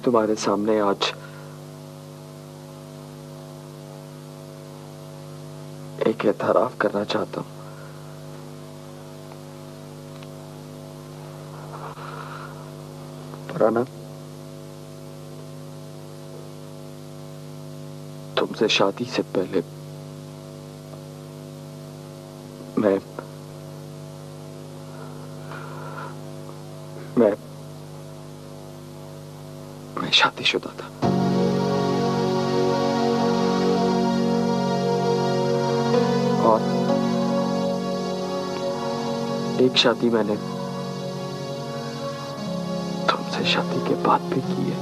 तुम्हारे सामने आज एक एतराफ करना चाहता हूं। फरहाना, तुमसे शादी से पहले मैं शादीशुदा था। और एक शादी मैंने तुमसे शादी के बाद भी की है।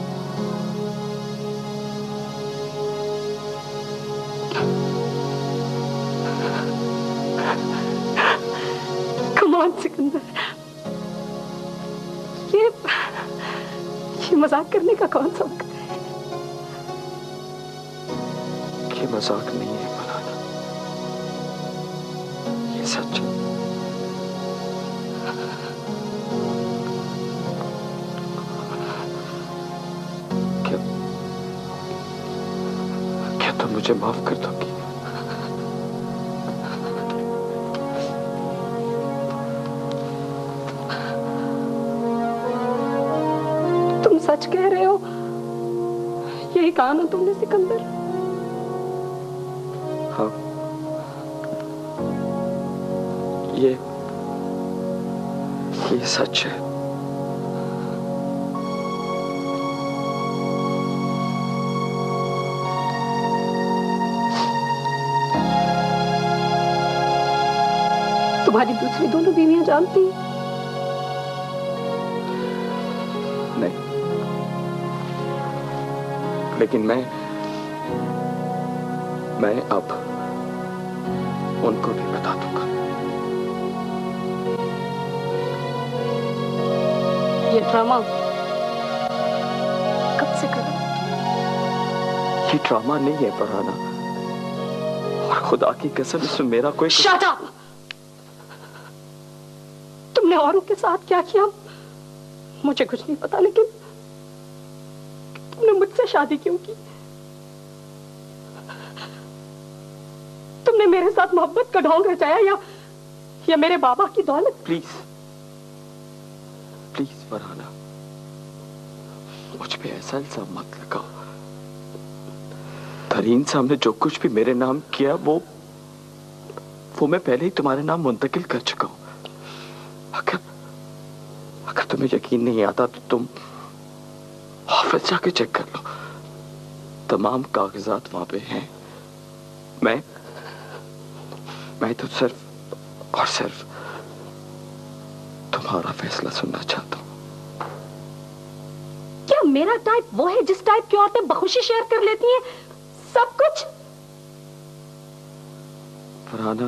कम ऑन सिकंदर, ये मजाक करने का कौन सा वक्त है? ये मजाक नहीं है फरहाना, ये सच है। क्या तुम मुझे माफ कर दोगी? सच कह रहे हो? यही कहा ना तुमने सिकंदर? हाँ, ये सच है। तुम्हारी दूसरी दोनों बीवियां जानती हैं? नहीं, लेकिन मैं अब उनको भी बता दूंगा। ये ड्रामा कब से करा? ये ड्रामा नहीं है फरहाना, और खुदा की कसम इसमें मेरा कोई। Shut up! तुमने औरों के साथ क्या किया मुझे कुछ नहीं पता, लेकिन तुमने मुझसे शादी क्यों की? तुमने मेरे साथ मोहब्बत का ढोंग रचाया या मेरे बाबा की दौलत? प्लीज प्लीज फरहाना, मुझ पे ऐसा इल्जाम मत लगाओ। तरीन साहब ने जो कुछ भी मेरे नाम किया वो मैं पहले ही तुम्हारे नाम मुंतकिल कर चुका हूं। अगर तुम्हें यकीन नहीं आता तो तुम ऑफिस जाके चेक कर लो, तमाम कागजात वहां पे हैं। मैं तो सिर्फ और सिर्फ तुम्हारा फैसला सुनना चाहता हूं। क्या मेरा टाइप वो है जिस टाइप की औरतें बखुशी शेयर कर लेती हैं सब कुछ? फरहाना,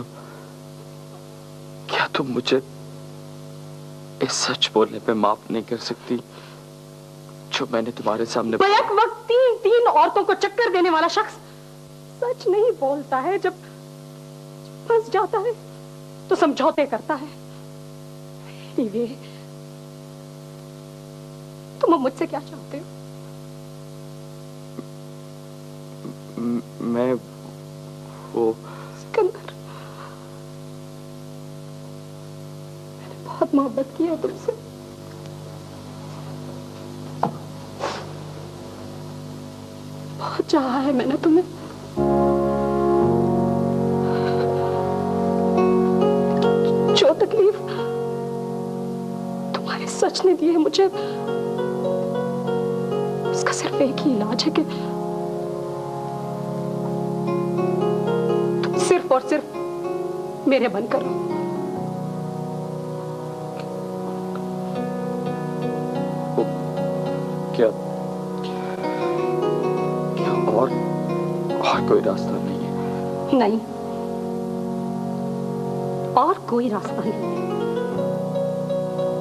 क्या तुम मुझे इस सच बोलने पे माफ नहीं कर सकती जो मैंने तुम्हारे सामने? बैक वक्त तीन औरतों को चक्कर देने वाला शख्स सच नहीं बोलता है। जब फंस जाता है तो समझौते करता है। तुम मुझसे क्या चाहते हो? मैं वो सिकंदर, मैंने बहुत मोहब्बत की है तुमसे। बहुत चाहा है मैंने तुम्हें। जो तकलीफ तुम्हारे सच ने दी है मुझे, उसका सिर्फ एक ही इलाज है कि तुम सिर्फ और सिर्फ मेरे बनकर रहो। क्या और कोई रास्ता नहीं है? नहीं, और कोई रास्ता नहीं है।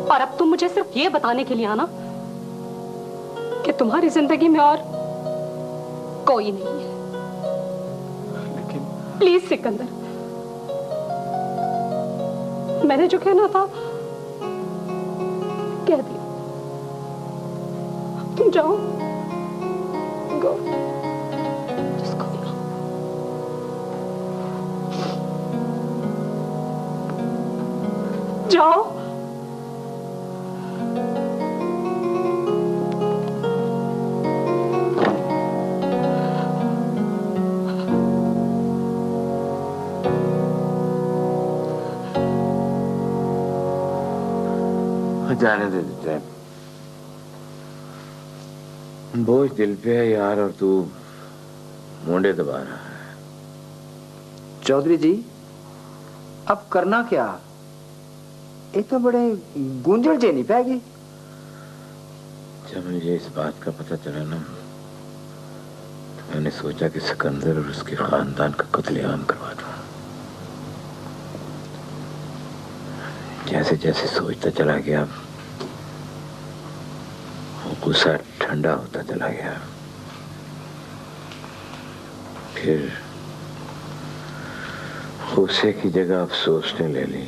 और अब तुम मुझे सिर्फ ये बताने के लिए आना कि तुम्हारी जिंदगी में और कोई नहीं है। लेकिन प्लीज सिकंदर, मैंने जो कहना था कह दिया। तुम जाओ। go. Just go now. जाओ। जाने दे देते हैं। बोझ दिल पे है यार, और तू मुंडे दबा रहा है। चौधरी जी, अब करना क्या? ये तो बड़े गूंजल जे नहीं पैगी। जब मुझे इस बात का पता चला ना, तो मैंने सोचा कि सिकंदर और उसके खानदान का कत्लेआम करवा दूं। जैसे जैसे सोचता चला गया, वो गुस्सा ठंडा होता चला गया। फिर गुस्से की जगह अफसोस ने ले ली,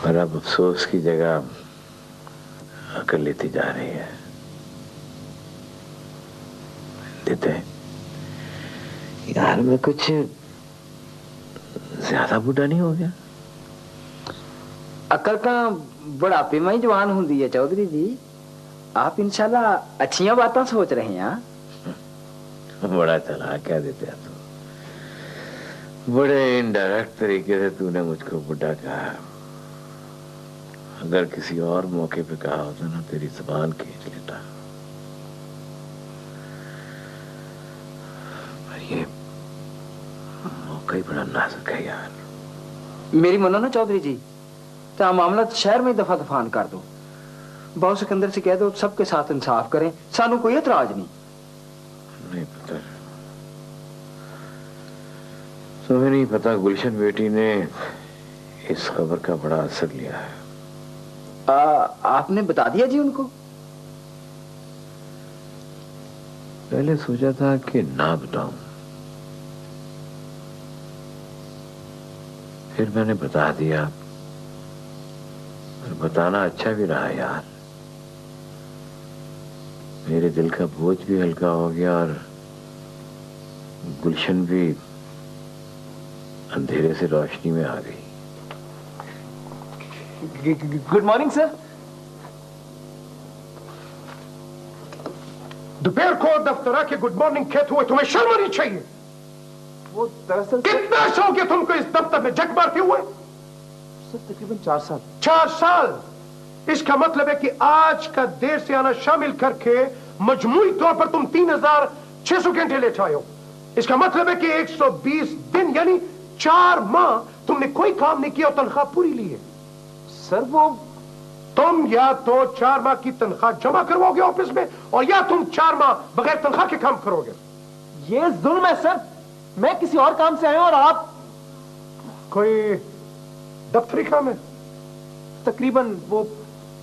और अब अफसोस की जगह अकल लेती जा रही है। देते यार, मैं कुछ ज्यादा बूढ़ा नहीं हो गया? अकल का बुढ़ापे में ही जवान होती है चौधरी जी। आप इंशाल्लाह अच्छियां बातें सोच रहे हैं। बड़ा चला क्या देते हैं तू। बड़े इनडायरेक्ट तरीके से तूने मुझको बुढ़ा कहा। अगर किसी और मौके पे कहा होता ना, तेरी जुबान खींच लेता। पर ये मौका ही बड़ा नाजुक है यार। मेरी मनो ना चौधरी जी, तो मामला शहर में दफा दफान कर दो। बहुत सिकंदर से कह दो सबके साथ इंसाफ करें, सानू कोई एतराज नहीं। नहीं पता, तुम्हें नहीं पता, गुलशन बेटी ने इस खबर का बड़ा असर लिया है। आपने बता दिया जी उनको? पहले सोचा था कि ना बताऊं, फिर मैंने बता दिया, और बताना अच्छा भी रहा यार। मेरे दिल का बोझ भी हल्का हो गया, और गुलशन भी अंधेरे से रोशनी में आ गई। Good morning sir. दोपहर को दफ्तर आके गुड मॉर्निंग कहते हुए तुम्हें शर्म आनी चाहिए। वो दरअसल कितना अर्सा हो गया तुमको इस दफ्तर में जग मारते हुए? सर तकरीबन 4 साल। 4 साल? इसका मतलब है कि आज का देर से आना शामिल करके मजमूई तौर पर तुम 3600 घंटे लेट आए हो। इसका मतलब है कि 120 दिन यानी 4 माह तुमने कोई काम नहीं किया और तनख्वाह पूरी ली है। सर वो तुम या तो 4 माह की तनख्वाह जमा करवाओगे ऑफिस में, और या तुम 4 माह बगैर तनख्वाह के काम करोगे। ये जुल्म है सर। मैं किसी और काम से आया हूं और आप। कोई दफ्तरी काम है? तकरीबन वो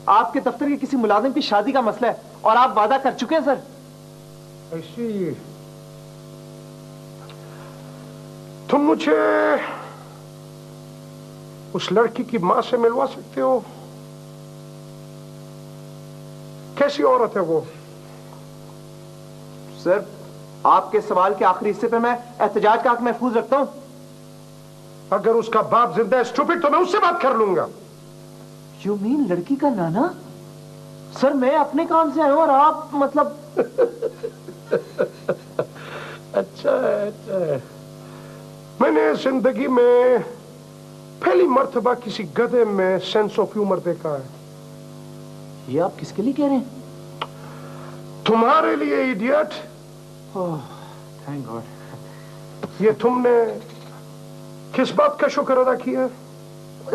आपके दफ्तर के किसी मुलाजिम की शादी का मसला है, और आप वादा कर चुके हैं सर। ऐसी तुम मुझे उस लड़की की मां से मिलवा सकते हो? कैसी औरत है वो? सर आपके सवाल के आखिरी हिस्से पे मैं एहतजाज का हक महफूज रखता हूं। अगर उसका बाप जिंदा है स्टूपिड, तो मैं उससे बात कर लूंगा। यू मीन लड़की का नाना? सर मैं अपने काम से आया हूं और आप मतलब अच्छा है। मैंने जिंदगी में पहली मर्तबा किसी गधे में सेंस ऑफ ह्यूमर देखा है। ये आप किसके लिए कह रहे हैं? तुम्हारे लिए इडियट। Thank God. ये तुमने किस बात का शुक्र अदा किया?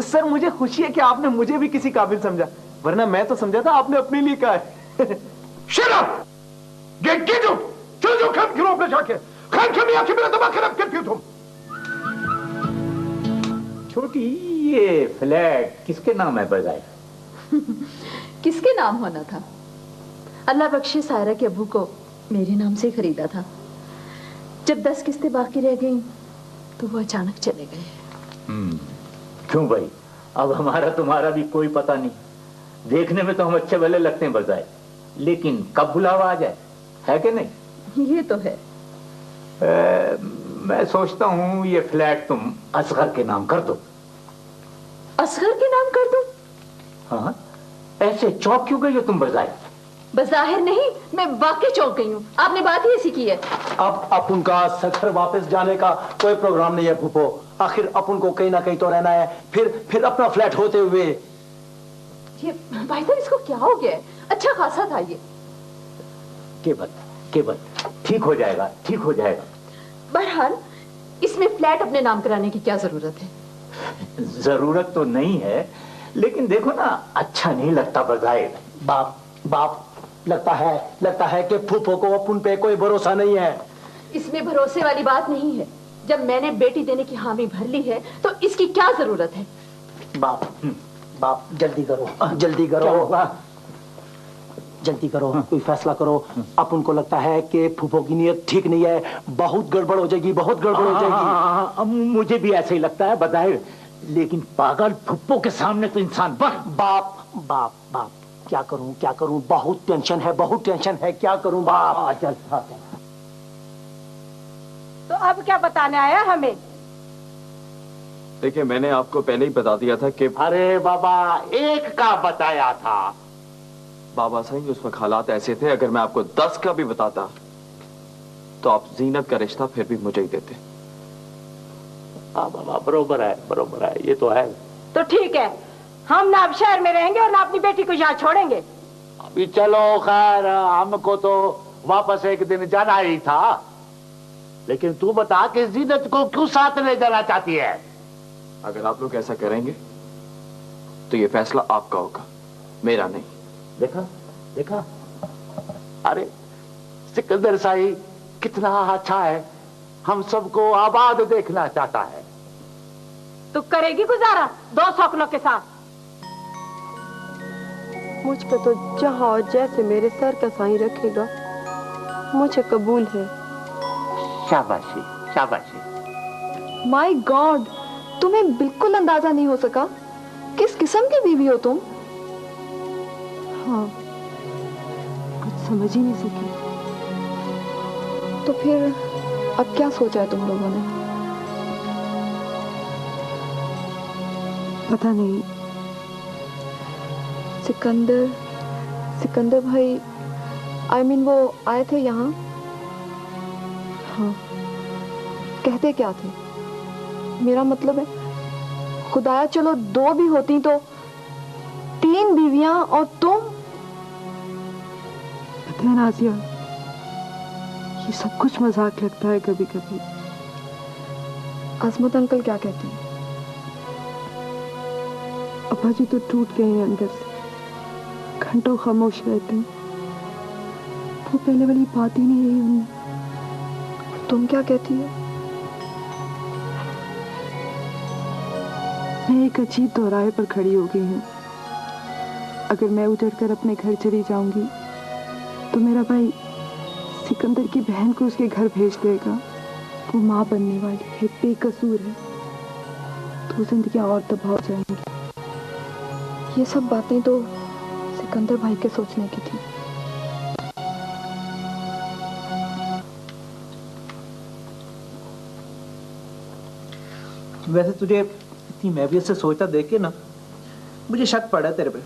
सर मुझे खुशी है कि आपने मुझे भी किसी काबिल समझा, वरना मैं तो समझा था आपने अपने लिए कहा है। Shut up! Get up! चलो जो खान गिरो अपने जाके। खान खान आके मेरा दिमाग खराब करती हो तुम। छोटी, ये फ्लैट किसके नाम है बजाय? किसके नाम होना था? अल्लाह बख्शे सायरा के अब्बू को मेरे नाम से खरीदा था। जब 10 किस्तें बाकी रह गईं तो वो अचानक चले गए। क्यों भाई, अब हमारा तुम्हारा भी कोई पता नहीं। देखने में तो हम अच्छे भले लगते हैं बजाय, लेकिन कब बुलावा आ जाए, है कि नहीं? ये तो है। मैं सोचता हूँ ये फ्लैट तुम असगर के नाम कर दो। असगर के नाम कर दूं? हाँ, ऐसे चौंक क्यों गई हो तुम बजाय? बज़ाहिर नहीं, मैं वाकई चौंक गई हूँ। आपने बात ही ऐसी की है। अब अपन का सखर वापस जाने का कोई प्रोग्राम नहीं है फूफो। आखिर अपन को कहीं ना कहीं तो रहना है, फिर अपना फ्लैट होते हुए। ये भाई साहब, इसको क्या हो गया है? अच्छा खासा था ये। केवल ठीक हो जाएगा, ठीक हो जाएगा। बहरहाल इसमें फ्लैट अपने नाम कराने की क्या जरूरत है? जरूरत तो नहीं है, लेकिन देखो ना, अच्छा नहीं लगता बजाय। बाप लगता है कि फूफो को अपन पे कोई भरोसा नहीं है। इसमें भरोसे वाली बात नहीं है। जब मैंने बेटी देने की हामी भर ली है तो इसकी क्या जरूरत है? बाप जल्दी करो, जल्दी करो, कोई फैसला करो। अपन को लगता है कि फूफो की नीयत ठीक नहीं है, बहुत गड़बड़ हो जाएगी, बहुत गड़बड़ हो जाएगी। मुझे भी ऐसे ही लगता है बजाय, लेकिन पागल फुप्पो के सामने तो इंसान बाप क्या करूं, बहुत टेंशन है, क्या करूं बाप। तो अब क्या बताने आया हमें? देखिए, मैंने आपको पहले ही बता दिया था कि अरे बाबा, एक का बताया था। बाबा साईं, उस वक्त हालात ऐसे थे, अगर मैं आपको 10 का भी बताता तो आप जीनत का रिश्ता फिर भी मुझे ही देते। हाँ बाबा, बरोबर है, ये तो है। तो ठीक है, हम ना अब शहर में रहेंगे और ना अपनी बेटी को यहाँ छोड़ेंगे। अभी चलो, खैर हमको तो वापस एक दिन जाना ही था, लेकिन तू बता कि जीनत को क्यों साथ ले जाना चाहती है? अगर आप लोग ऐसा करेंगे तो ये फैसला आपका होगा, मेरा नहीं। देखा, अरे सिकंदर साई कितना अच्छा है, हम सबको आबाद देखना चाहता है। तो करेगी गुजारा 2 शौकनों के साथ? मुझ पे तो जहां और जैसे मेरे सर का साईं रखेगा मुझे कबूल है। शाबाशी। माय गॉड, तुम्हें बिल्कुल अंदाजा नहीं हो सका किस किस्म की बीवी हो तुम। हाँ, कुछ समझ ही नहीं सकी। तो फिर अब क्या सोचा है तुम लोगों ने? पता नहीं। सिकंदर भाई, I mean वो आए थे यहाँ? हाँ। कहते क्या थे? मेरा मतलब है, खुदाया चलो 2 भी होती तो 3 बीवियां और तुम। पता है नाजिया, ये सब कुछ मजाक लगता है कभी कभी। अजमत अंकल क्या कहते हैं? अब्बा जी तो टूट गए हैं अंदर से, घंटों खामोश रहते हैं। वो पहले वाली बात ही नहीं रही उनमें। तुम क्या कहती हो? मैं एक अजीब दोराहे पर खड़ी हो गई हूँ। अगर मैं उजड़कर अपने घर चली जाऊंगी तो मेरा भाई सिकंदर की बहन को उसके घर भेज देगा। वो माँ बनने वाली है, बेकसूर है, तो जिंदगियां और तबाह हो जाएंगी। ये सब बातें तो सिकंदर भाई के सोचने की थी। वैसे तुझे इतनी महवियत से सोचता देख के ना मुझे शक पड़ा तेरे पे।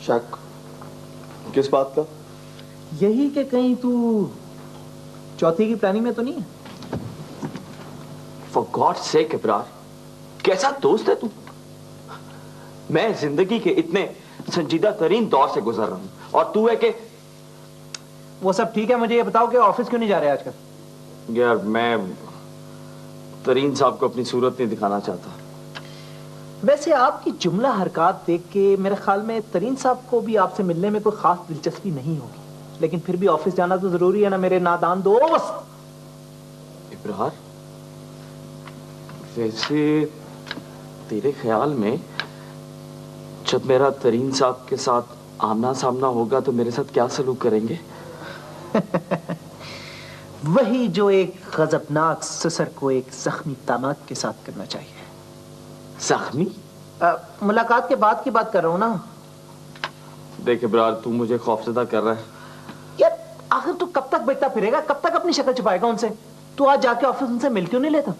शक? किस बात का? यही कि कहीं तू चौथी की प्लानिंग में तो नहीं है? For God's sake इब्रार, कैसा दोस्त है तू? मैं जिंदगी के इतने संजीदा तरीन दौर से गुजर रहा हूं और तू है कि। वो सब ठीक है, मुझे ये बताओ कि ऑफिस क्यों नहीं जा रहे आजकल? यार, मैं तरीन साहब को अपनी सूरत नहीं दिखाना चाहता। वैसे आपकी जुमला हरकत देख के मेरे ख्याल में तरीन साहब को भी आपसे मिलने में कोई खास दिलचस्पी नहीं होगी, लेकिन फिर भी ऑफिस जाना तो जरूरी है ना मेरे नादान दोस्त। इब्रार, वैसे तेरे ख्याल में जब मेरा तरीन साहब के साथ आमना सामना होगा तो मेरे साथ क्या सलूक करेंगे? वही जो एक गजबनाक ससर को एक जख्मी दामाद के साथ करना चाहिए। जख्मी? मुलाकात के बाद की बात कर रहा हूं ना। देख इब्रार, तू मुझे खौफजदा कर रहा है। यार आखिर तू कब तक बैठता फिरेगा, कब तक अपनी शक्ल छुपाएगा उनसे? तू आज जाके ऑफिस उनसे मिल क्यों नहीं लेता?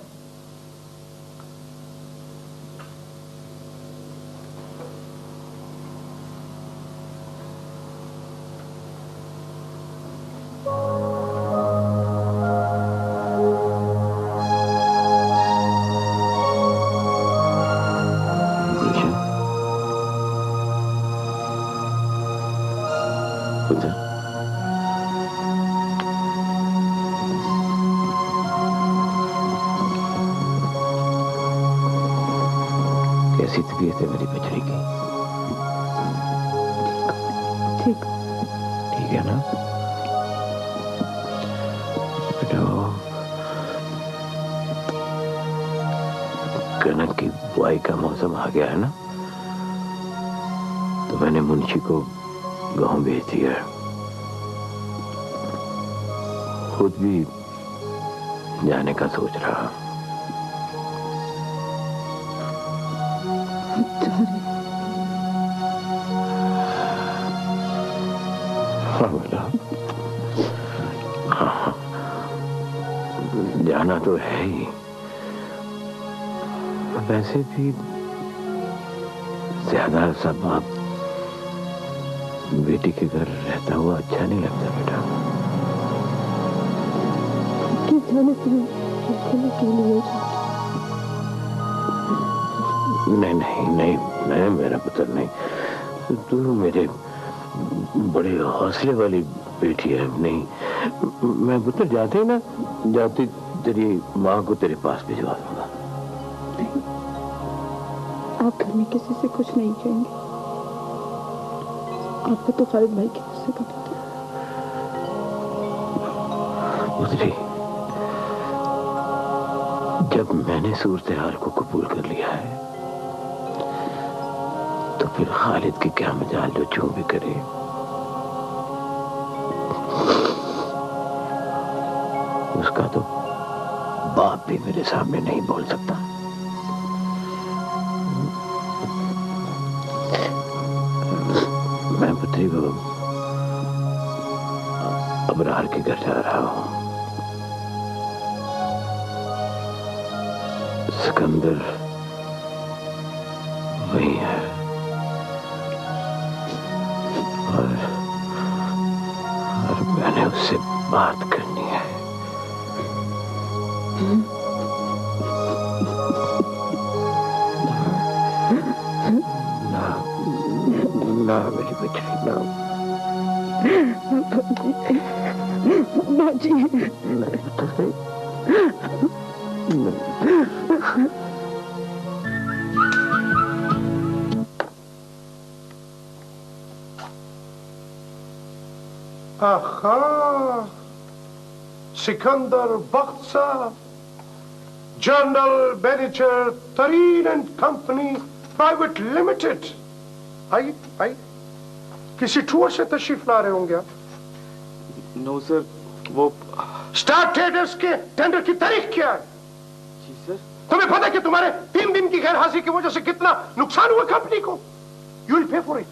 कैसी तबीयत है मेरी बचड़ी की? ठीक ठीक है ना बेटा? कनक की बुआई का मौसम आ गया है ना, तो मैंने मुंशी को गांव भेज दिया है। खुद भी जाने का सोच रहा। हाँ, जाना तो है ही। वैसे भी ज्यादा सब आप बेटी के घर रहता हुआ अच्छा नहीं लगता बेटा। नहीं नहीं नहीं, मैं मेरा पुत्र नहीं, तू मेरे बड़े हौसले वाली बेटी है। नहीं, मैं पुत्र जाते ना जाती तेरी माँ को तेरे पास भिजवा दूंगा। आप घर में किसी से कुछ नहीं कहेंगे? आपको तो खालिद भाई की मुझसे पता था। पुत्री, जब मैंने सूरत हाल को कबूल कर लिया है, तो फिर खालिद की क्या मजाल जो जो भी करे। उसका तो बाप भी मेरे सामने नहीं बोल सकता। मैं पुत्री को अबरार के घर जा रहा हूं। सिकंदर वही है और मैंने उससे बात करनी है। ना मेरी बच्ची ना। बाजी आहा, सिकंदर बख्त साहब, जनरल मैनेजर तरीन एंड कंपनी प्राइवेट लिमिटेड। आइए आइए, किसी टूर से तशरीफ ला रहे होंगे आप? नो सर, वो स्टार ट्रेडर्स के टेंडर की तारीख क्या है? जी सर। तुम्हें पता है कि तुम्हारे 3 दिन की गैर हाजिरी की वजह से कितना नुकसान हुआ कंपनी को? You will pay for it.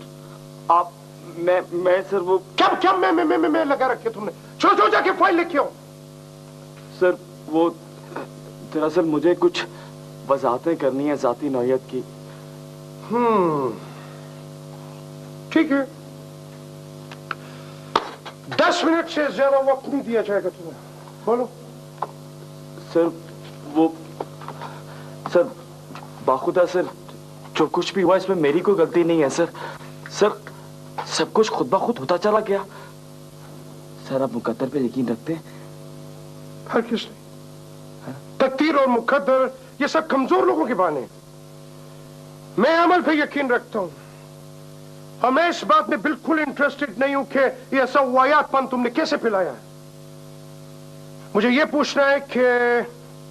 आप मैं सर वो क्या मैं लगा रखे तुमने? चलो जाके फाइल लेके आओ। सर वो दरअसल मुझे कुछ वजाहतें करनी है जाती नौयत की। ठीक है, 10 मिनट से ज्यादा वक्त नहीं दिया जाएगा तुम्हें। बोलो। सर वो सर बाखुदा सर, जो कुछ भी हुआ इसमें मेरी कोई गलती नहीं है सर। सर सब कुछ खुद ब खुद होता चला गया। सर आप मुकद्दर पे यकीन रखते हैं? हर किस नहीं। तकदीर और मुकद्दर ये सब कमजोर लोगों के बहाने हैं। मैं अमल पे यकीन रखता हूं और मैं इस बात में बिल्कुल इंटरेस्टेड नहीं हूं कि ये ऐसा वायातपन तुमने कैसे पिलाया है। मुझे ये पूछना है कि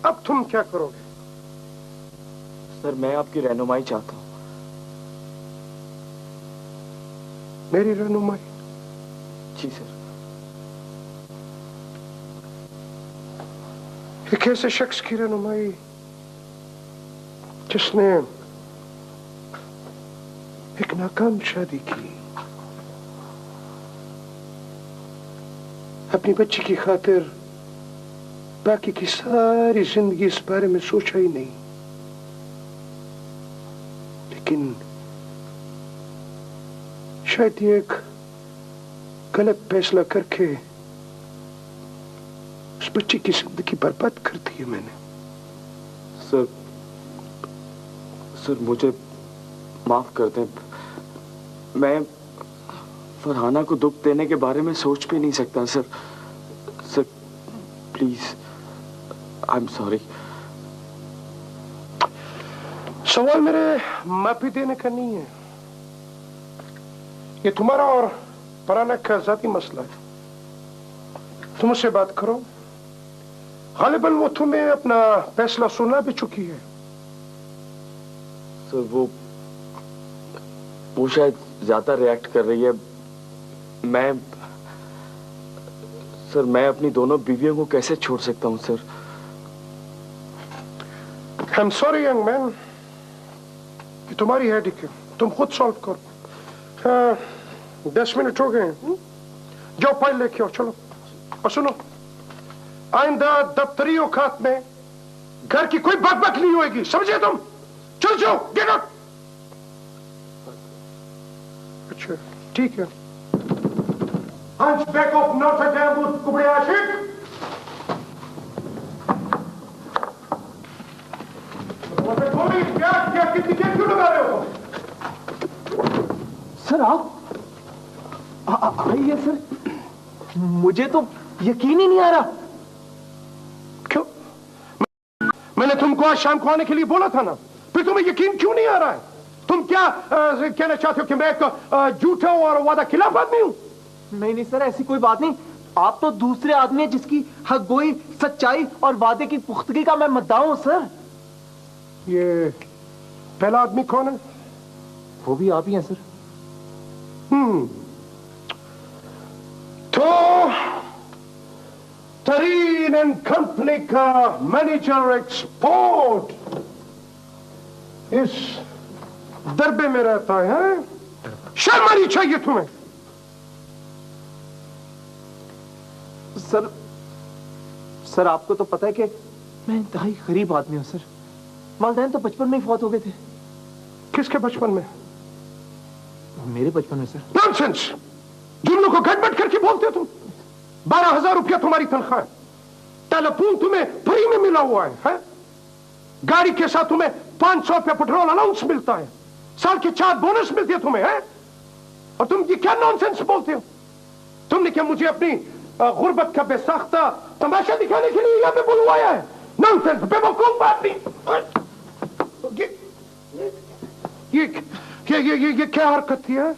अब तुम क्या करोगे? सर मैं आपकी रहनुमाई चाहता हूं। मेरी रहनुमाई? जी सर। एक ऐसे शख्स की रहनुमाई जिसने एक नाकाम शादी की, अपनी बच्ची की खातिर बाकी की सारी जिंदगी इस बारे में सोचा ही नहीं, लेकिन शायद ये एक गलत फैसला करके उस बच्ची की जिंदगी बर्बाद कर दी है मैंने। सर मुझे माफ कर दें, मैं फरहाना को दुख देने के बारे में सोच भी नहीं सकता sir. Sir please, I am sorry. सवाल मेरे माफी देने का नहीं है, ये तुम्हारा और फरहाना का जाती मसला है। तुम उससे बात करो, गालिबन वो तुम्हें अपना फैसला सुना भी चुकी है। सर वो शायद ज्यादा रिएक्ट कर रही है। मैं अपनी दोनों बीवियों को कैसे छोड़ सकता हूं sir? I am sorry young man, ये तुम्हारी हेडेक है, तुम खुद सॉल्व करो। 10 मिनट हो गए, जाओ फाइल लेके आओ, चलो। और सुनो, आइंदा दफ्तरी औकात में घर की कोई बकबक नहीं होगी, समझे तुम? चलो जाओ, गेट आउट। अच्छा ठीक है। हंचबैक ऑफ नॉर्थ डैम उस कुबड़े आशिक, क्या कितनी देर क्यों लगा रहे हो? सर आप आइए सर, मुझे तो यकीन ही नहीं आ रहा। क्यों? मैंने तुमको आज शाम को आने के लिए बोला था ना, फिर तुम्हें यकीन क्यों नहीं आ रहा है? तुम क्या कहना चाहते हो कि मैं एक झूठा और वादा खिलाफ आदमी हूं? नहीं सर, ऐसी कोई बात नहीं। आप तो दूसरे आदमी हैं जिसकी हक़गोई, सच्चाई और वादे की पुख्तगी का मैं मुद्दा हूं सर। ये पहला आदमी कौन है? वो भी आप ही हैं सर। तो तरीन एंड कंपनी का मैनेजर एक्सपोर्ट इस दरबे में रहता है? शर्म आनी चाहिए तुम्हें। सर आपको तो पता है कि मैं इंतहाई गरीब आदमी हूं सर। वालिदैन तो बचपन में ही फौत हो गए थे। किसके बचपन में? मेरे बचपन में सर। नॉनसेंस, जुमलों को गड़बड़ करके बोलते हो तुम। 12,000 रुपया तुम्हारी तनख्वाह है, टेलीफोन तुम्हें फ्री में मिला हुआ है? गाड़ी के साथ तुम्हें 500 रुपया पेट्रोल अलाउंस मिलता है, साल के 4 बोनस मिलते हैं तुम्हें, है? और तुम ये क्या नॉनसेंस बोलते हो? तुमने क्या मुझे अपनी गुर्बत का बेसाख्ता तमाशा दिखाने के लिए यहाँ पे बुलवाया है? नॉनसेंस, बेवकूफ आदमी। ये क्या हरकत थी है?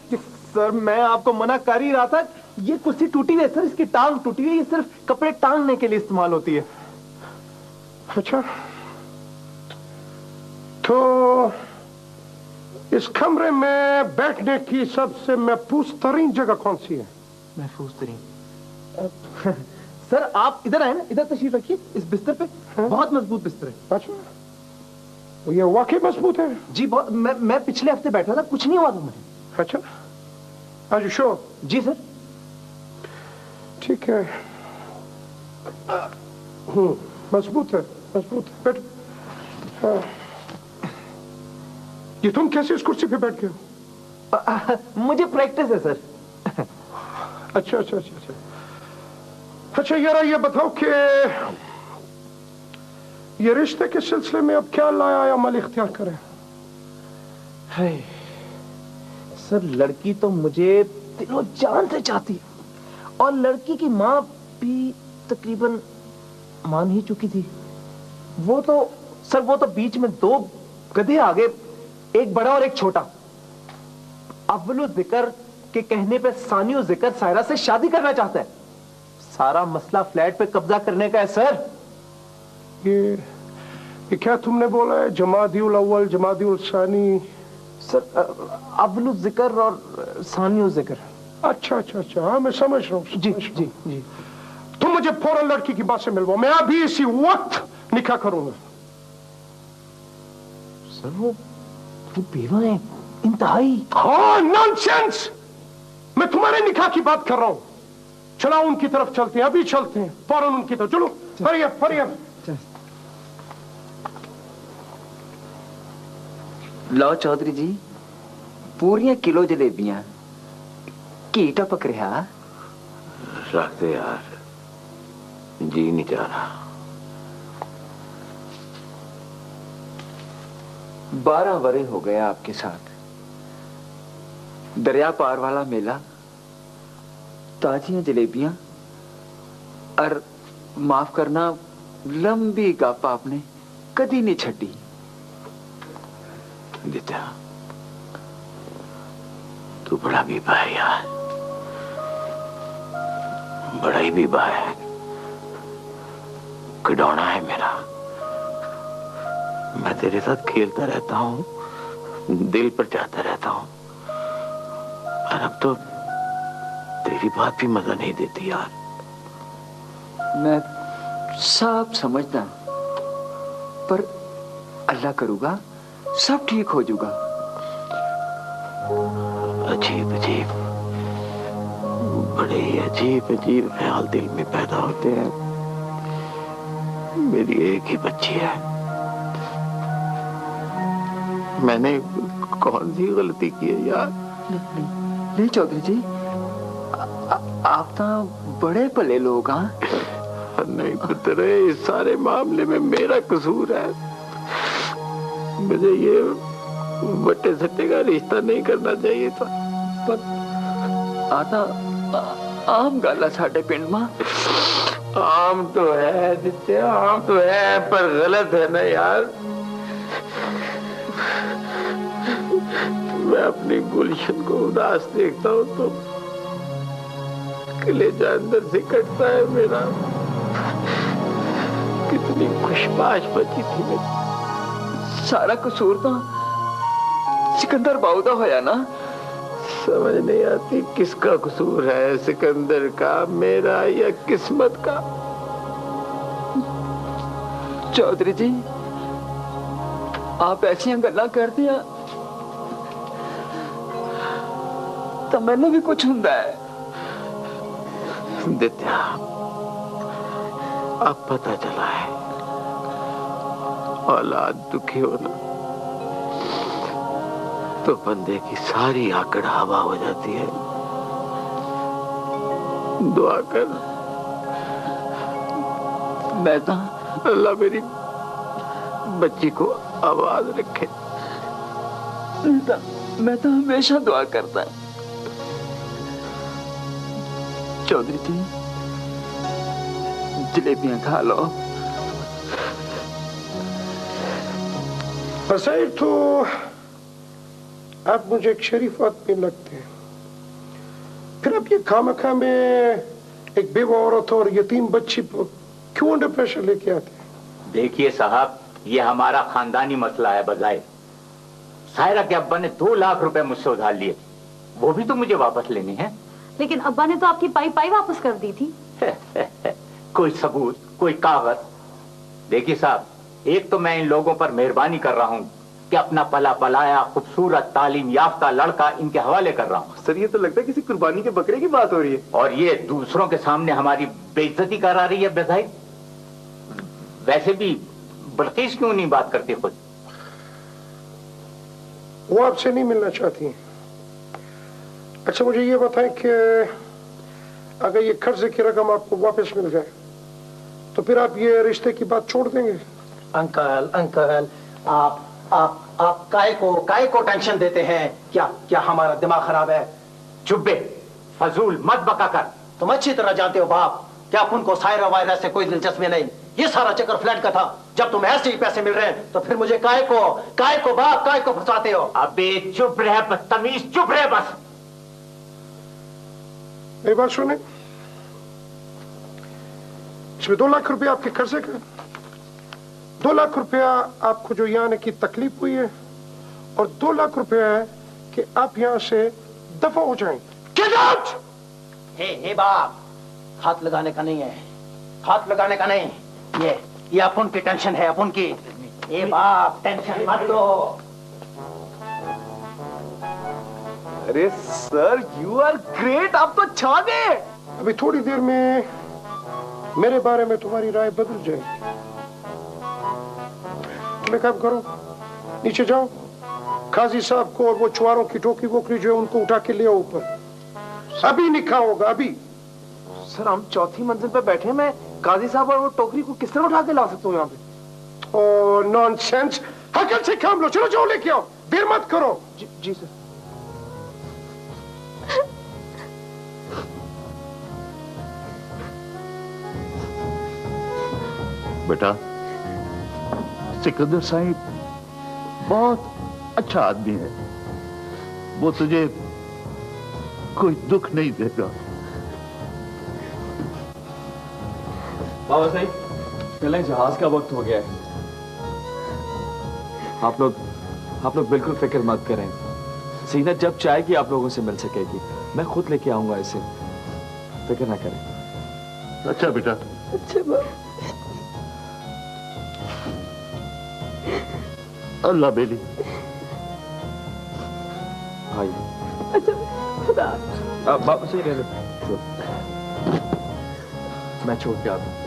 सर मैं आपको मना कर ही रहा था। ये कुर्सी टूटी हुई है सर, इसकी टांग टूटी हुई है, ये सिर्फ कपड़े टांगने के लिए इस्तेमाल होती है। अच्छा, तो इस कमरे में बैठने की सबसे महफूज तरीन जगह कौन सी है? महफूज तरीन? सर आप इधर आए ना, इधर तशरीफ रखिए, इस बिस्तर पे। बहुत मजबूत बिस्तर है। अच्छा, तो ये वाकई मजबूत है? जी बहुत। मैं पिछले हफ्ते बैठा था, कुछ नहीं हुआ था मुझे। अच्छा, आज शो? जी सर। ठीक है, मजबूत है, मजबूत है। बैठ। ये तुम कैसे इस कुर्सी पे बैठ गए हो? मुझे प्रैक्टिस है सर। अच्छा अच्छा अच्छा अच्छा अच्छा यार, ये बताओ कि ये रिश्ते के सिलसिले में अब क्या लाया अमल इख्तियार करें? सर लड़की तो मुझे दिलो जान से चाहती है, और लड़की की माँ भी तकरीबन मान ही चुकी थी। वो तो बीच में 2 गधे आ गए, एक बड़ा और एक छोटा। अव्वलो जिक्र के कहने पे सानियो जिक्र सायरा से शादी करना चाहता है। सारा मसला फ्लैट पे कब्जा करने का है सर। ये क्या तुमने बोला है? जमादियुल अव्वल, जमादियुल सानी? सर अव्वलो जिक्र और सानियो जिक्र। अच्छा अच्छा अच्छा, हाँ मैं समझ रहा हूँ। जी जी जी। तुम मुझे फौरन लड़की की बात से मिलवाओ, मैं अभी इसी वक्त निकाह करूंगा। सर वो बेवा है इंतहाई। हाँ नॉनसेंस, मैं तुम्हारे निकाह की बात कर रहा हूं। चलो उनकी तरफ चलते हैं, अभी चलते हैं, फौरन उनकी तरफ चलो। Hurry up, hurry up. लो चौधरी जी, पूरियां किलो जलेबियां की टपक रहा। रख दे यार, जी नहीं जा रहा। 12 वरे हो गया आपके साथ। दरिया पार वाला मेला, ताजियां जलेबियां और माफ करना लंबी गप आपने कदी नहीं छड़ी। दित्या, तू बड़ा बीबा है यार, बड़ा ही बीबा है, खिलौना है मेरा। मैं तेरे साथ खेलता रहता हूँ, दिल पर जाता रहता हूँ, और अब तो तेरी बात भी मजा नहीं देती यार। मैं सब समझता, पर अल्लाह करूंगा सब ठीक हो जाऊगा। अजीब अजीब, बड़े अजीब अजीब ख्याल दिल में पैदा होते हैं। मेरी एक ही बच्ची है, मैंने कौन सी गलती की है यार? नहीं चौधरी जी, आप तो बड़े भले लोग। हाँ नहीं पुत्र, इस सारे मामले में मेरा कसूर है। मुझे ये बट्टे सट्टे का रिश्ता नहीं करना चाहिए था। पर आता आम गल है साडे पिंड में। आम तो है नित्या, आम तो है, पर गलत है ना यार। मैं अपनी गुलशन को उदास देखता हूँ तो कलेजा अंदर से कटता है मेरा। कितनी खुशबाश बची थी मेरी। सारा कसूर तो सिकंदर बाऊ दा होया ना। समझ नहीं आती किसका कसूर है, सिकंदर का, मेरा या किस्मत का। चौधरी जी, आप ऐसी गल्लां करते हैं तो मैंने भी कुछ हुंदा है। दित्या, अब पता चला है, औलाद दुखी होना तो बंदे की सारी आकड़ हवा हो जाती है। दुआ कर, मैं तो अल्लाह मेरी बच्ची को आबाद रखे। मैं तो हमेशा दुआ करता। चौधरी जी, जलेबियां खा लो। हसैन तो आप मुझे एक शरीफ आदमी लगते हैं, फिर आप ये खामखा में एक बेवा औरत और यतीम बच्ची क्यों अंडर प्रेशर लेके आते हैं? देखिए साहब, ये हमारा खानदानी मसला है। बजाय सायरा के अब्बा ने 2 लाख रुपए मुझसे उधार लिए, वो भी तो मुझे वापस लेने हैं। लेकिन अब्बा ने तो आपकी पाई पाई वापस कर दी थी। कोई सबूत, कोई कागज? देखिए साहब, एक तो मैं इन लोगों पर मेहरबानी कर रहा हूँ कि अपना पला पलाया खूबसूरत तालीम याफ्ता लड़का इनके हवाले कर रहा हूँ। सर, ये तो लगता है किसी कुर्बानी के बकरे की बात हो रही है। और ये दूसरों के सामने हमारी बेइज्जती करा रही है बेजाहिर। वैसे भी बल्कीस क्यों नहीं बात करती खुद? वो आपसे नहीं मिलना चाहती। अच्छा, मुझे ये बताएं कि अगर ये कर्जे की रकम आपको वापस मिल जाए तो फिर आप ये रिश्ते की बात छोड़ देंगे? अंकल अंकल, आप काय को टेंशन देते हैं? क्या हमारा दिमाग खराब है? चुप बे, फजूल मत बका कर। तुम अच्छी तरह जानते हो बाप, क्या उनको सायरा वायरा से कोई दिलचस्पी नहीं। ये सारा चक्कर फ्लैट का था। जब तुम ऐसे ही पैसे मिल रहे हैं तो फिर मुझे काय को बाप काय को फंसाते हो? अबे चुप रहे बदतमीज, चुप रहे बस। मेरी बात सुने, इसमें 2 लाख रुपया आपके कर्जे का, 2 लाख रुपया आपको जो यहाँ आने की तकलीफ हुई है, और 2 लाख रुपया है कि आप यहाँ से दफा हो जाएं। Get out! हे बाप, हाथ लगाने का नहीं है, हाथ लगाने का नहीं। ये अपन की टेंशन है, अपन की। ए बाप, टेंशन मत लो। अरे सर, यू आर ग्रेट, आप तो छा गए। अभी थोड़ी देर में मेरे बारे में तुम्हारी राय बदल जाएगी। तुम एक काम करो, नीचे जाओ, काजी साहब को और वो चुवारों की टोकरी वोकरी जो है उनको उठा के ले आओ ऊपर। अभी निकाह होगा, अभी। सर हम चौथी मंजिल पे बैठे, मैं काजी साहब और वो टोकरी को किस तरह उठा के ला सकता हूँ यहाँ पे? ओ नॉनसेंस, अकल से काम लो, चलो जाओ लेके आओ, देर मत करो। जी सर। बेटा, सिकंदर साहिब बहुत अच्छा आदमी है, वो तुझे कोई दुख नहीं देगा। बाबा साहिब, चलें, जहाज का वक्त हो गया है। आप लोग बिल्कुल फिक्र मत करें। सीनत जब चाहेगी आप लोगों से मिल सकेगी, मैं खुद लेके आऊंगा इसे, फिक्र ना करें। अच्छा बेटा। अच्छा बाबा। अल्लाह बेली। अच्छा खुदा। बाबा से ले लो, मैं छोड़ के आता हूँ।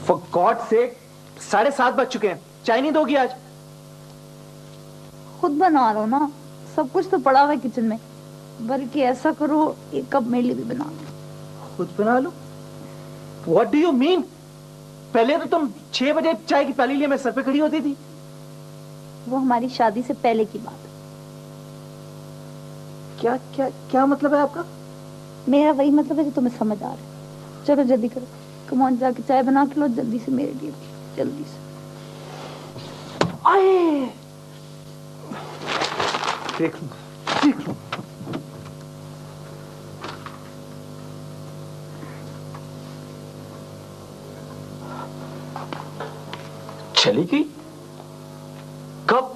For God sake, 7:30 बज चुके हैं, चाय नहीं दोगी आज? खुद बना लो ना, सब कुछ तो पड़ा हुआ है किचन में, बल्कि ऐसा करो एक कप मेरे लिए भी बना लो। खुद बना लो? What do you mean? पहले तो तुम 6 बजे चाय की प्याली लिए मेरे सर पे खड़ी होती थी। वो हमारी शादी से पहले की बात है। क्या क्या क्या मतलब है आपका? मेरा वही मतलब है जो तुम्हें समझ आ रहा है। चलो जल्दी करो, कमॉन, जाके चाय बना के लो जल्दी से मेरे लिए, जल्दी से। आए देख लो। चली गई? कब?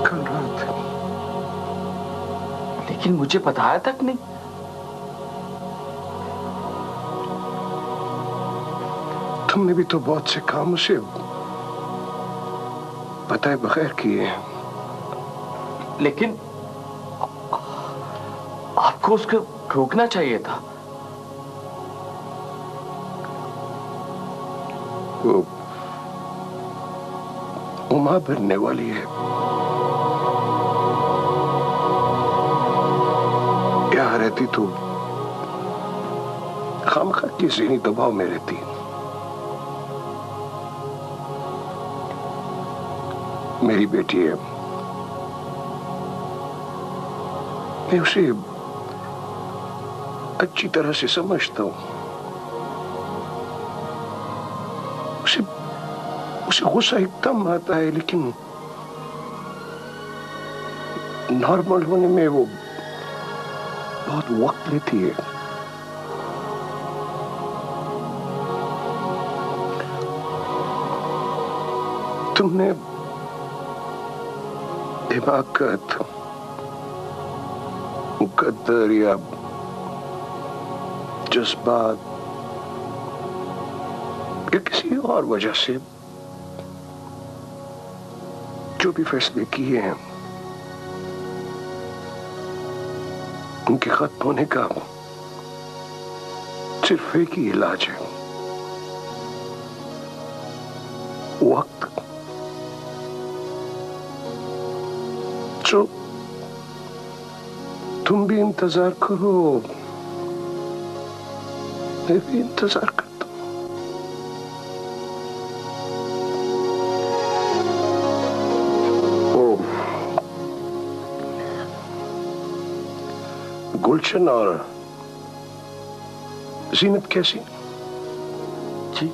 कल रात। लेकिन मुझे बताया तक नहीं। तुमने भी तो बहुत से काम उसे बताए बगैर किए हैं। लेकिन आपको उसको रोकना चाहिए था। वो मां भरने वाली है, यहाँ रहती तो खामखा की ज़हनी दबाव में रहती। मेरी बेटी है, मैं उसे अच्छी तरह से समझता हूं। उसे गुस्सा एकदम आता है, लेकिन नॉर्मल होने में वो बहुत वक्त लेती है। तुमने हिमाकत, मुकद्दर या जज्बात या किसी और वजह से जो भी फैसले किए हैं, उनके खत्म होने का सिर्फ एक ही इलाज है, वक्त। तो तुम भी इंतजार करो, मैं भी इंतजार करता हूं। गुलशन और जीनत कैसी? जी,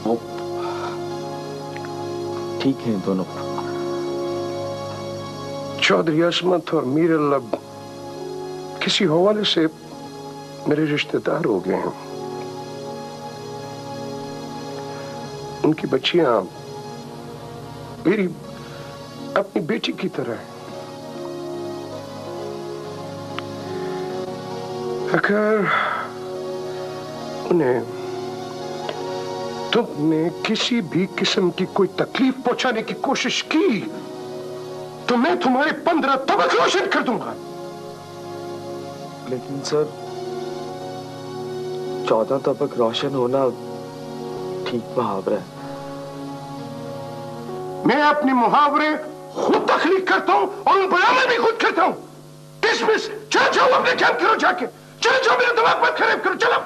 वो ठीक है दोनों। चौधरी असमत और मीरल अब किसी हवाले से मेरे रिश्तेदार हो गए हैं। उनकी बच्चियां मेरी अपनी बेटी की तरह है। अगर उन्हें तुमने किसी भी किस्म की कोई तकलीफ पहुंचाने की कोशिश की तो मैं तुम्हारे 15 तबक रोशन कर दूंगा। लेकिन सर 14 तबक रोशन होना ठीक मुहावरा है। मैं अपने मुहावरे खुद तख्लीक करता हूं और उन बयान भी खुद करता हूं। डिसमिस, चलो जाओ अपने काम करो जाके। चलो जाओ, मेरा दिमाग मत खराब करो, चलो।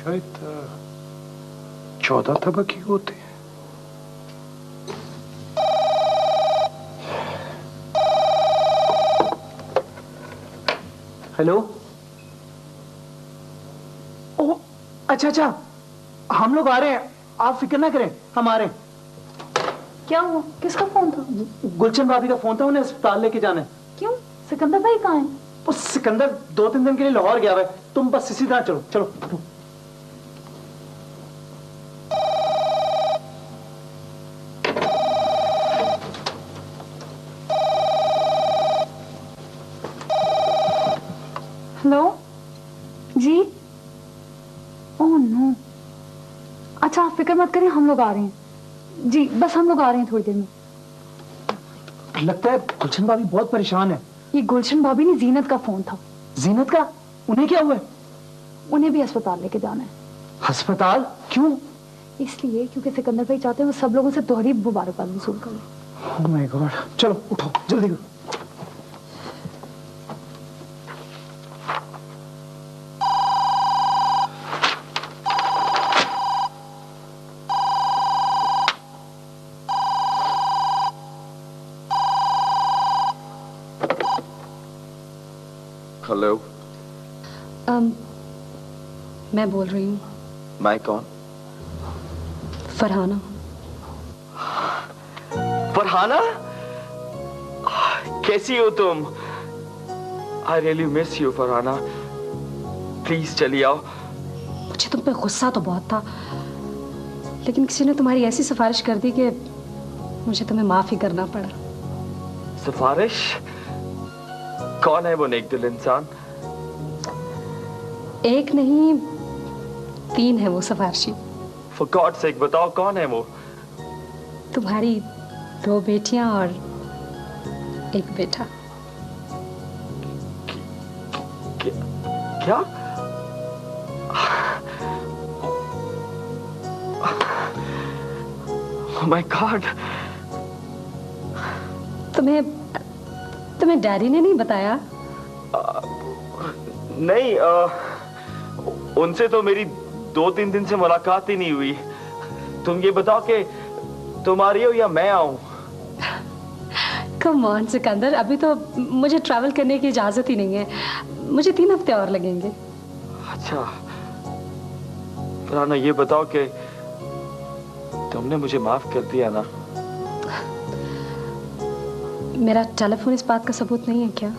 शायद 14 तबक ही होते हैं। हेलो। ओह अच्छा अच्छा, हम लोग आ रहे हैं, आप फिक्र ना करें, हम आ रहे हैं। क्या हुआ? किसका फोन था? गुलशन भाभी का फोन था, उन्हें अस्पताल लेके जाना है। क्यों? सिकंदर भाई कहाँ है? उस सिकंदर 2-3 दिन के लिए लाहौर गया हुआ है। तुम बस इसी तरह चलो चलो। हेलो जी। Oh no. अच्छा आप फिक्र मत करें, हम लोग आ रहे हैं जी, बस हम लोग आ रहे हैं थोड़ी देर में। लगता है गुलशन भाभी बहुत परेशान है। ये गुलशन भाभी नहीं, जीनत का फोन था। जीनत का? उन्हें क्या हुआ है? उन्हें भी अस्पताल लेके जाना है। अस्पताल? क्यों? इसलिए क्योंकि सिकंदर भाई चाहते हैं वो सब लोगों से दोहरी मुबारकबाद वसूल करें। ओह माय गॉड, चलो उठो जल्दी करो। हेलो। मैं बोल रही हूँ। मैं कौन? फरहाना। फरहाना, कैसी हो तुम? I really miss you Farhana, please चली आओ। मुझे तुम पे गुस्सा तो बहुत था, लेकिन किसी ने तुम्हारी ऐसी सिफारिश कर दी कि मुझे तुम्हें माफ ही करना पड़ा। सिफारिश? कौन है वो नेकदिल इंसान? एक नहीं 3 है वो सिफारिशी। For God's sake बताओ कौन है वो? तुम्हारी 2 बेटियां और 1 बेटा। क्या? Oh my God! तुम्हें डैडी ने नहीं बताया? नहीं, उनसे तो मेरी 2-3 दिन से मुलाकात ही नहीं हुई। तुम ये बताओ कि तुम आ रही हो या मैं आऊं? कम ऑन सिकंदर, अभी तो मुझे ट्रैवल करने की इजाजत ही नहीं है। मुझे 3 हफ्ते और लगेंगे। अच्छा फरहाना, ये बताओ कि तुमने मुझे माफ कर दिया ना? मेरा टेलीफोन इस बात का सबूत नहीं है क्या?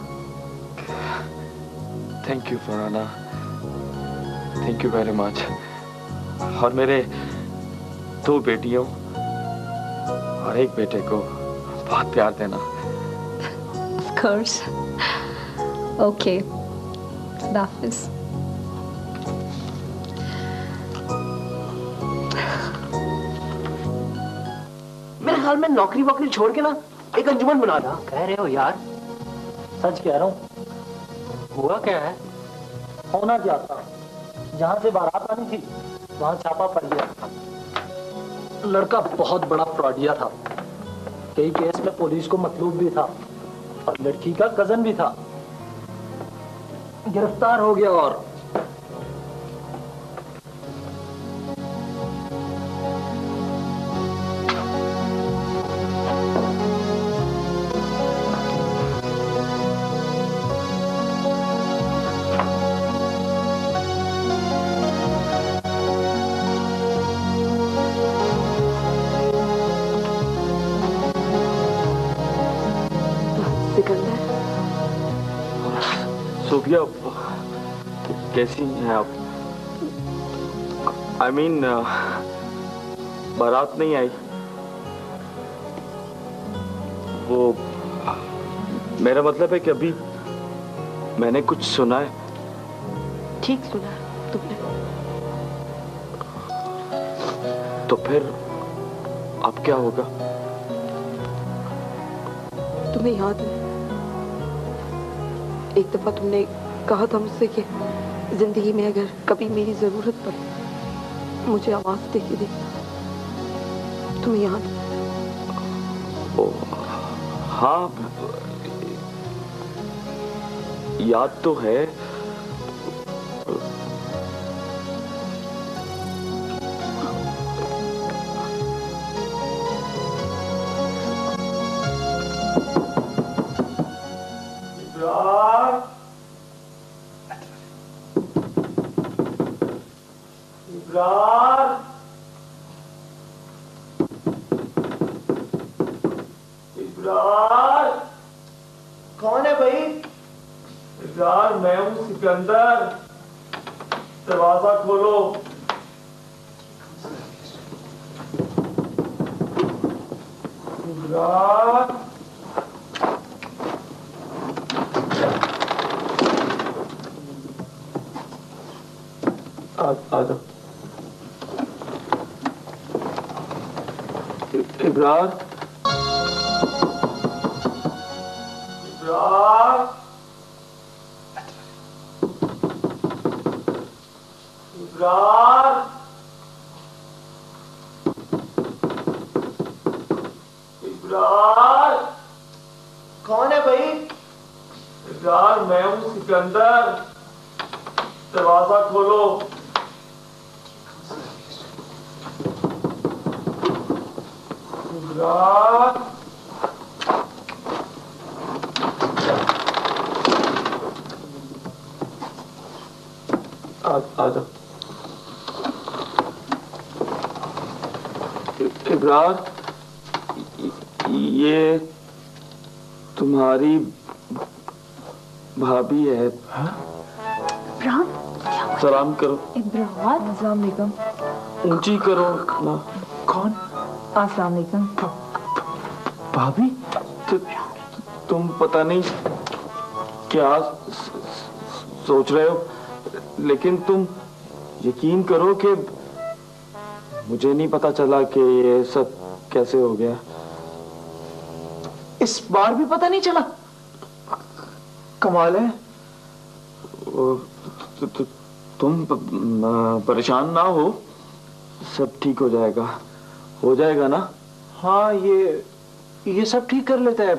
Thank you Farhana, thank you very much. और मेरे 2 बेटियों और 1 बेटे को बहुत प्यार देना। Of course. Okay. खुदा हाफिज़। मेरे ख्याल में नौकरी वोकरी छोड़ के ना एक अंजुमन बना था। कह रहे हो यार? सच कह रहा हूँ। हुआ क्या है? होना क्या था, जहाँ से बारात आनी थी वहाँ छापा पड़ गया। लड़का बहुत बड़ा फ्रॉडिया था, कई केस में पुलिस को मतलूब भी था और लड़की का कजन भी था। गिरफ्तार हो गया और सोफिया, कैसी हैं आप? I mean, बारात नहीं आई। वो मेरा मतलब है कि अभी मैंने कुछ सुना है। ठीक सुना तुमने। तो फिर अब क्या होगा? तुम्हें याद है एक दफा तुमने कहा था मुझसे कि जिंदगी में अगर कभी मेरी जरूरत पड़े मुझे आवाज दे के देखना। तुम्हें याद है? हाँ, याद तो है। कौन है भाई? इब्रार, मैं हूं सिकंदर। दरवाजा खोलो। इब्रार, आ जाओ। इब्रार, इब्रार, इब्रार, इब्रार। कौन है भाई? इब्रार, मैं हूं सिकंदर। दरवाजा खोलो। इब्रार, आ जाओ। इब्रार, ये तुम्हारी भाभी है। इब्रार, सलाम करो। इब्रार, अस्सलाम वालेकुम। ऊंची करो ना। कौन? अस्सलाम वालेकुम। भाभी? तुम पता नहीं क्या सोच रहे हो, लेकिन तुम यकीन करो कि मुझे नहीं पता चला कि ये सब कैसे हो गया। इस बार भी पता नहीं चला? कमाल है। तुम परेशान ना हो, सब ठीक हो जाएगा। हो जाएगा ना? हाँ, ये सब ठीक कर लेता है।